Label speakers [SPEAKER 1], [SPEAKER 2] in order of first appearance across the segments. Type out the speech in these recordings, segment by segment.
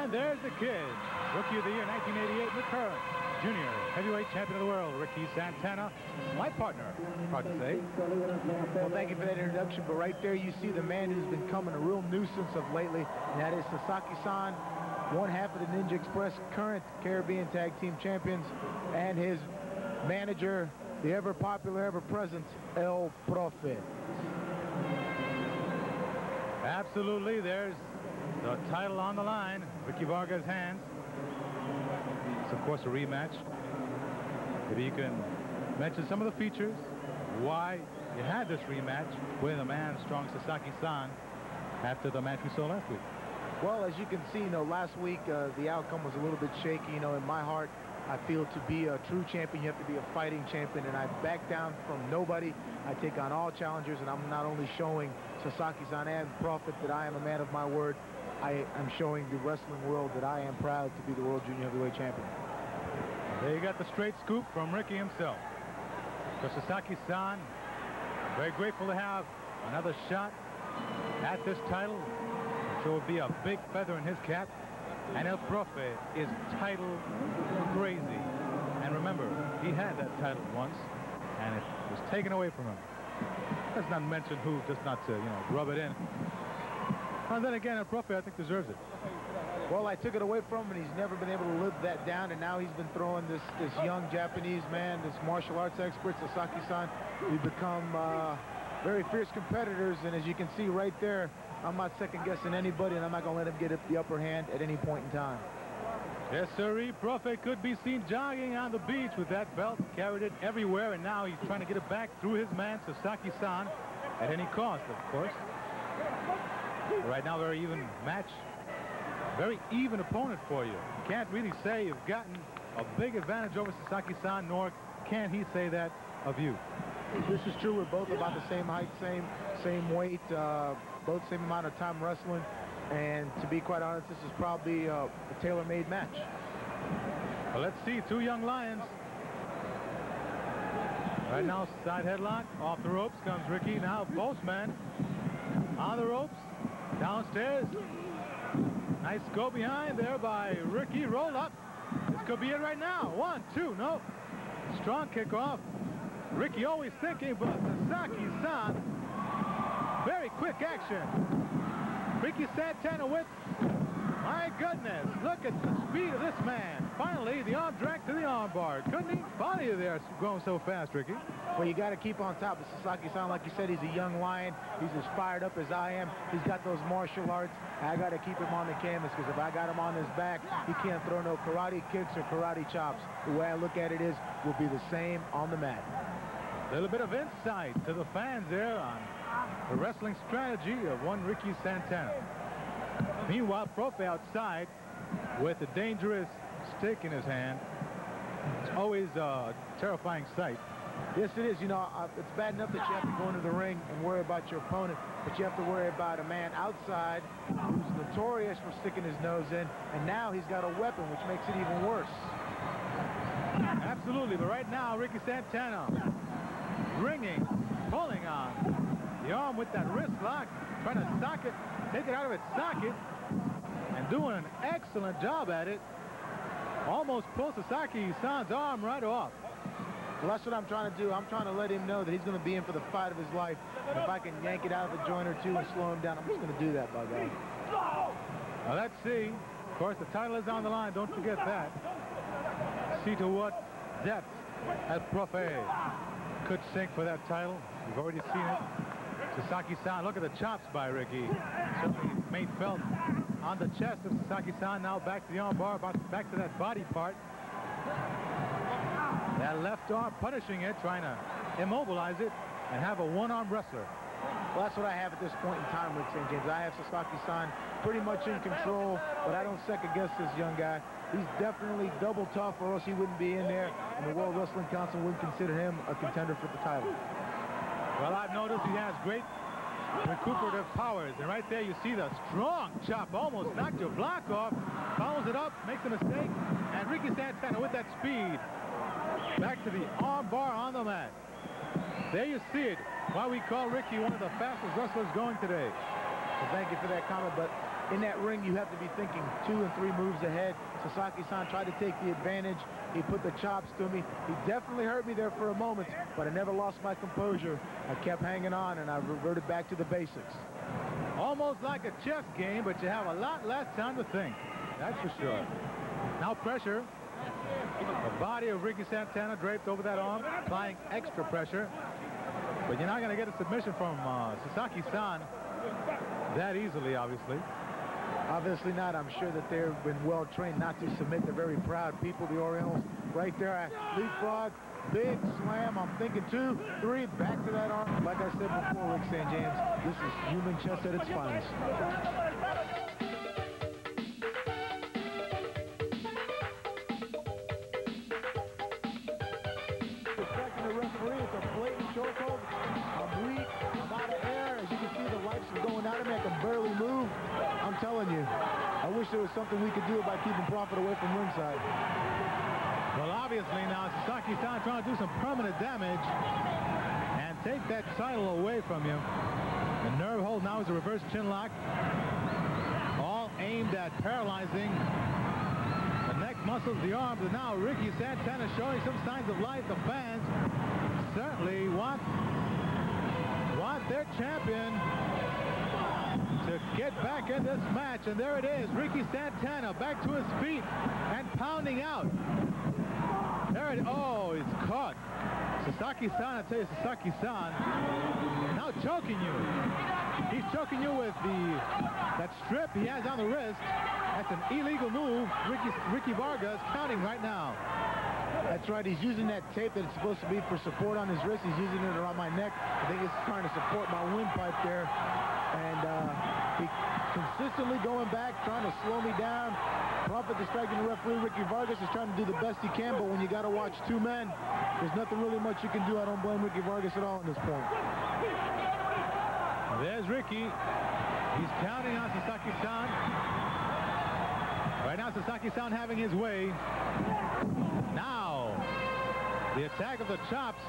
[SPEAKER 1] And there's the kid. Rookie of the Year, 1988, the current junior heavyweight champion of the world, Ricky Santana. My partner, proud to say.
[SPEAKER 2] Well, thank you for that introduction. But right there, you see the man who's been becoming a real nuisance of lately, and that is Sasaki-san, one half of the Ninja Express, current Caribbean Tag Team Champions, and his manager, the ever-popular, ever-present El Profe.
[SPEAKER 1] Absolutely, there's the title on the line. Ricky Vargas' hands. It's, of course, a rematch. Maybe you can mention some of the features, why you had this rematch with a man strong Sasaki-san after the match we saw last week.
[SPEAKER 2] Well, as you can see, last week the outcome was a little bit shaky. In my heart, I feel to be a true champion, you have to be a fighting champion, and I back down from nobody. I take on all challengers, and I'm not only showing Sasaki-san and Prophet that I am a man of my word, I am showing the wrestling world that I am proud to be the World Junior Heavyweight Champion.
[SPEAKER 1] There you got the straight scoop from Ricky himself. So Sasaki-san, very grateful to have another shot at this title. I'm sure it will be a big feather in his cap. And El Profe is title crazy. And remember, he had that title once, and it was taken away from him. Let's not mention who, just not to, rub it in. And then again, El Profe, I think, deserves it.
[SPEAKER 2] Well, I took it away from him, and he's never been able to live that down, and now he's been throwing this young Japanese man, this martial arts expert, Sasaki-san. We've become very fierce competitors, and as you can see right there, I'm not second-guessing anybody, and I'm not going to let him get the upper hand at any point in time.
[SPEAKER 1] Yes, sirree. Profe could be seen jogging on the beach with that belt, carried it everywhere, and now he's trying to get it back through his man, Sasaki-san, at any cost, of course. Right now, very even match. Very even opponent for you. You can't really say you've gotten a big advantage over Sasaki-san, nor can he say that of you.
[SPEAKER 2] This is true. We're both about the same height, same weight, both same amount of time wrestling. And to be quite honest, this is probably a tailor-made match.
[SPEAKER 1] Well, let's see. Two young lions. Right now, side headlock. Off the ropes comes Ricky. Now, both men on the ropes. Downstairs. Nice go behind there by Ricky. Roll up. This could be it right now. 1, 2, no. Strong kickoff. Ricky always thinking, but Sasaki-san, very quick action. Ricky Santana with, my goodness, look at the speed of this man. Finally, the arm drag to the arm bar. Couldn't he follow you there going so fast, Ricky?
[SPEAKER 2] Well, you got to keep on top of Sasaki-san. Like you said, he's a young lion. He's as fired up as I am. He's got those martial arts. I got to keep him on the canvas, because if I got him on his back, he can't throw no karate kicks or karate chops. The way I look at it is, we'll be the same on the mat.
[SPEAKER 1] A little bit of insight to the fans there on the wrestling strategy of one Ricky Santana. Meanwhile, Profe outside with a dangerous stick in his hand. It's always a terrifying sight.
[SPEAKER 2] Yes, it is. It's bad enough that you have to go into the ring and worry about your opponent, but you have to worry about a man outside who's notorious for sticking his nose in, and now he's got a weapon, which makes it even worse.
[SPEAKER 1] Absolutely, but right now, Ricky Santana ringing, pulling on the arm with that wrist lock, trying to socket, take it out of its socket, and doing an excellent job at it. Almost pulls Sasaki-san's arm right off.
[SPEAKER 2] Well, that's what I'm trying to do. I'm trying to let him know that he's going to be in for the fight of his life. If I can yank it out of a joint or two and slow him down, I'm just going to do that, by God.
[SPEAKER 1] Well, let's see. Of course, the title is on the line. Don't forget that. See to what depth El Profe could sink for that title. We've already seen it. Sasaki-san, look at the chops by Ricky. Certainly made felt on the chest of Sasaki-san. Now back to the arm bar, back to that body part. That left arm punishing it, trying to immobilize it and have a one-arm wrestler.
[SPEAKER 2] Well, that's what I have at this point in time with St. James. I have Sasaki-san pretty much in control, but I don't second-guess this young guy. He's definitely double tough, or else he wouldn't be in there, and the World Wrestling Council wouldn't consider him a contender for the title.
[SPEAKER 1] Well, I've noticed he has great recuperative powers, and right there you see the strong chop, almost knocked your block off, follows it up, makes a mistake, and Ricky Santana with that speed back to the arm bar on the mat. There you see it, why we call Ricky one of the fastest wrestlers going today.
[SPEAKER 2] Well, thank you for that comment, but in that ring, you have to be thinking 2 and 3 moves ahead. Sasaki-san tried to take the advantage. He put the chops to me. He definitely hurt me there for a moment, but I never lost my composure. I kept hanging on, and I reverted back to the basics.
[SPEAKER 1] Almost like a chess game, but you have a lot less time to think. That's for sure. Now pressure. The body of Ricky Santana draped over that arm, applying extra pressure. But you're not going to get a submission from Sasaki-san that easily, obviously.
[SPEAKER 2] Obviously not. I'm sure that they've been well trained not to submit. They're very proud people, the Orientals. Right there, I leapfrog, big slam. I'm thinking 2, 3, back to that arm. Like I said before, Rick St. James, this is human chess at its finest. Respecting the referee, it's a blatant chokehold. I'm weak. I'm out of air. As you can see, the lights are going out of me. I can barely move. I'm telling you, I wish there was something we could do about keeping Prophet away from ringside.
[SPEAKER 1] Well, obviously now Sasaki-san trying to do some permanent damage and take that title away from you. The nerve hold now is a reverse chin lock, all aimed at paralyzing the neck muscles, the arms, and now Ricky Santana showing some signs of life. The fans certainly want their champion to get back in this match, and there it is. Ricky Santana back to his feet and pounding out. There it is. Oh, he's caught. Sasaki-san, I tell you, Sasaki-san now choking you. He's choking you with that strip he has on the wrist. That's an illegal move. Ricky Vargas counting right now.
[SPEAKER 2] That's right. He's using that tape that it's supposed to be for support on his wrist. He's using it around my neck. I think it's trying to support my windpipe there. And he consistently going back, trying to slow me down. Prophet distracting the referee. Ricky Vargas is trying to do the best he can, but when you got to watch 2 men, there's nothing really much you can do. I don't blame Ricky Vargas at all at this point.
[SPEAKER 1] There's Ricky. He's counting on Sasaki-san. Right now, Sasaki-san having his way. Now, the attack of the chops.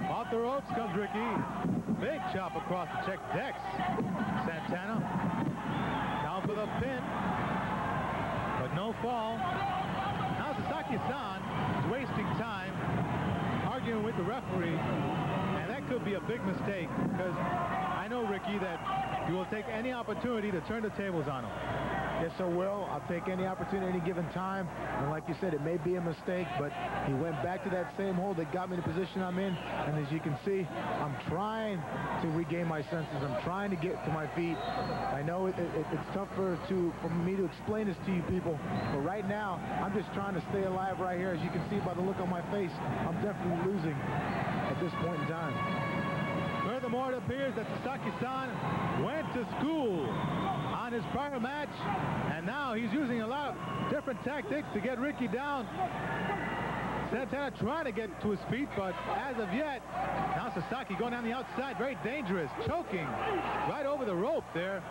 [SPEAKER 1] Off the ropes comes Ricky. Big chop across the check decks. Santana down for the pin, but no fall. Now Sasaki-san is wasting time arguing with the referee, and that could be a big mistake, because I know, Ricky, that you will take any opportunity to turn the tables on him.
[SPEAKER 2] Yes, I will. I'll take any opportunity at any given time. And like you said, it may be a mistake, but he went back to that same hold that got me in the position I'm in. And as you can see, I'm trying to regain my senses. I'm trying to get to my feet. I know it's tough for me to explain this to you people, but right now, I'm just trying to stay alive right here. As you can see by the look on my face, I'm definitely losing at this point in time.
[SPEAKER 1] Furthermore, it appears that Sasaki-san went to school on his prior match, and now he's using a lot of different tactics to get Ricky down. Santana trying to get to his feet, but as of yet, now Sasaki going down the outside, very dangerous, choking right over the rope there.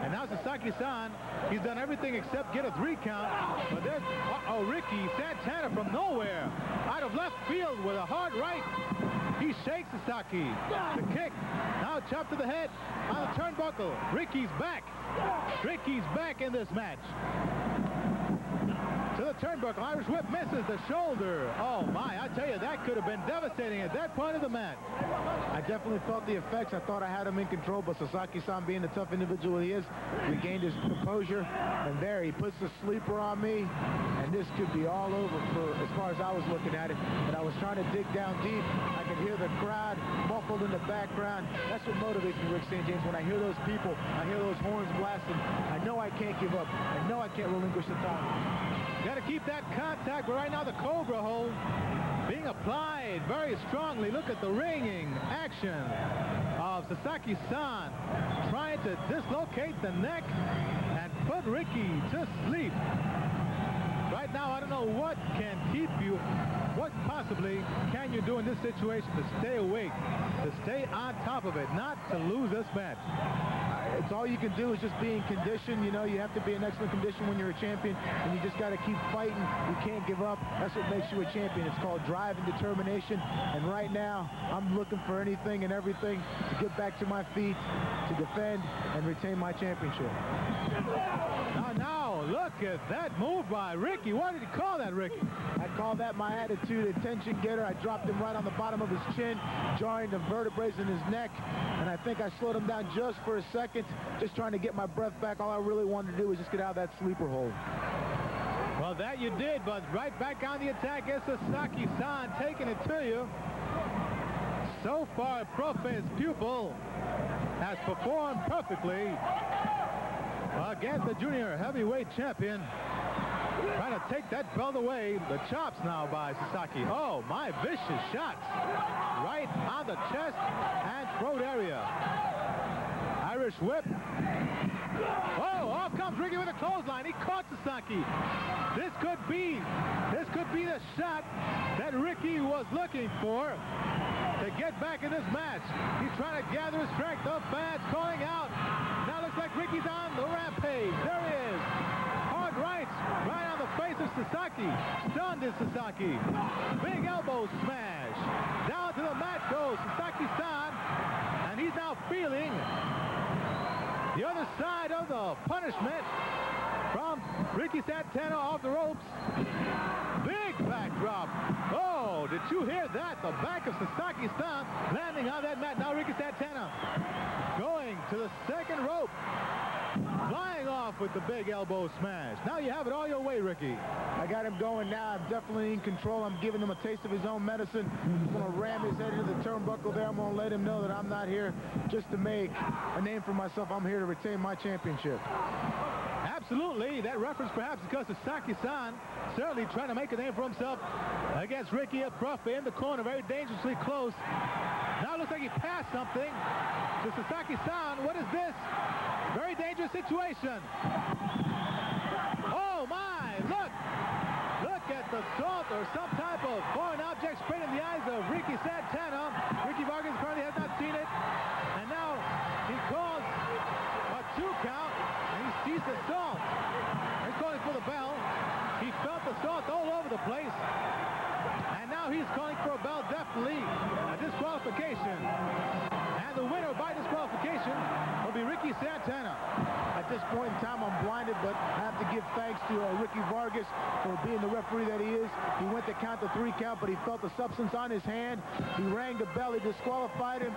[SPEAKER 1] And now Sasaki-san, he's done everything except get a 3 count, but there's, Ricky Santana from nowhere, out of left field with a hard right. He shakes Sasaki. The kick. Now chop to the head on the turnbuckle. Ricky's back. Ricky's back in this match. To the turnbuckle. Irish whip misses the shoulder. Oh my, I tell you, that could have been devastating at that point of the match.
[SPEAKER 2] I definitely felt the effects. I thought I had him in control, but Sasaki-san, being the tough individual he is, regained his composure, and there he puts the sleeper on me, and this could be all over for as far as I was looking at it. But I was trying to dig down deep. I could hear the crowd muffled in the background. That's what motivates me, Rick St. James. When I hear those people, I hear those horns blasting, I know I can't give up. I know I can't relinquish the title.
[SPEAKER 1] Got to keep that contact, but right now the Cobra hold being applied very strongly. Look at the ringing action of Sasaki-san trying to dislocate the neck and put Ricky to sleep. Right now, I don't know what can keep you, what possibly can you do in this situation to stay awake, to stay on top of it, not to lose this match.
[SPEAKER 2] It's So all you can do is just be in condition. You know, you have to be in excellent condition when you're a champion, and you just got to keep fighting. You can't give up. That's what makes you a champion. It's called drive and determination. And right now, I'm looking for anything and everything to get back to my feet, to defend and retain my championship.
[SPEAKER 1] Now, look at that move by Ricky. What did he call that, Ricky?
[SPEAKER 2] I call that my attitude, attention getter. I dropped him right on the bottom of his chin, jarring the vertebrae in his neck, and I think I slowed him down just for a second, just trying to get my breath back. All I really wanted to do was just get out of that sleeper hold.
[SPEAKER 1] Well, that you did, but right back on the attack is Sasaki-san, taking it to you. So far, Profe's pupil has performed perfectly against the junior heavyweight champion. Trying to take that belt away. The chops now by Sasaki. Oh, my vicious shots. Right on the chest and throat area. Irish whip. Oh, off comes Ricky with a clothesline. He caught Sasaki. This could be the shot that Ricky was looking for to get back in this match. He's trying to gather his strength. The fans calling out. Now looks like Ricky's on the rampage. There he is. Hard rights right on the face of Sasaki. Stunned is Sasaki. Big elbow smash. Down to the mat goes Sasaki-san. And he's now feeling the other side of the punishment from Ricky Santana off the ropes. Big backdrop. Oh, did you hear that? The back of Sasaki-san landing on that mat. Now Ricky Santana going to the second rope. Flying off with the big elbow smash. Now you have it all your way, Ricky.
[SPEAKER 2] I got him going now. I'm definitely in control. I'm giving him a taste of his own medicine. I'm going to ram his head into the turnbuckle there. I'm going to let him know that I'm not here just to make a name for myself. I'm here to retain my championship.
[SPEAKER 1] Absolutely. That reference perhaps because Sasaki-san certainly trying to make a name for himself against Ricky up Profe in the corner, very dangerously close. Now it looks like he passed something to Sasaki-san. What is this? Very dangerous situation. Oh my, look at the salt or some type of foreign object sprayed in the eyes of Ricky Santana. Ricky Vargas apparently has not seen it. And now he calls a 2 count and he sees the salt. He's calling for the bell. He felt the salt all over the place. And now he's calling for a bell, definitely a disqualification. And the winner by disqualification will be Ricky Santana.
[SPEAKER 2] At this point in time, I'm blinded, but I have to give thanks to Ricky Vargas for being the referee that he is. He went to count the 3 count, but he felt the substance on his hand. He rang the bell. He disqualified him.